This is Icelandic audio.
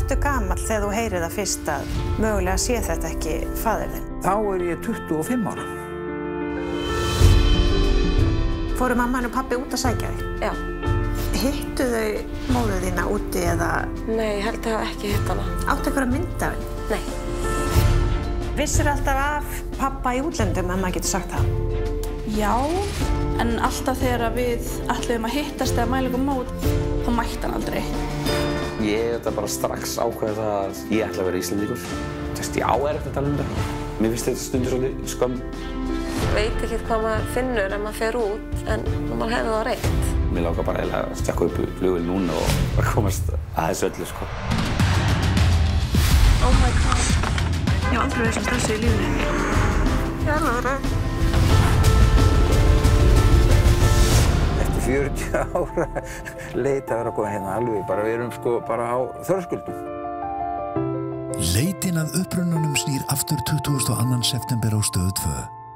ertu gamall þegar þú heyrir það fyrst að mögulega sé þetta ekki faðir þinn? Þá ég 25 ára. Fóru mamman og pabbi út að sækja þig? Já. Hittu þau móður þína úti eða? Nei, ég held að ekki hitt hana. Áttu einhverja mynd af henni? Nei. Vissir alltaf af pappa í útlöndum, ef maður getur sagt það? Já, en alltaf þegar við ætluðum að hittast eða mæla ykkur mót, þá mætti hann aldrei. Ég þetta bara strax ákveða það að ég ætla að vera Íslendingur. Ég á erfitt að tala um þetta. Mér finnst þetta stundur svolítið skömm. Ég veit ekki hvað maður finnur ef maður fer út, en maður hefði það reynt. Mér langar bara að stakka upp flugvél núna og að komast að þessu öllu, sko. Oh my god. Ég hef aldrei verið svo stressuð í lífinu. Ég er alveg reynd. Eftir 40 ára leit að vera að koma hérna alveg bara, við erum sko bara á þröskuldum. Leitin að upprunanum snýr aftur 22. september á Stöð 2.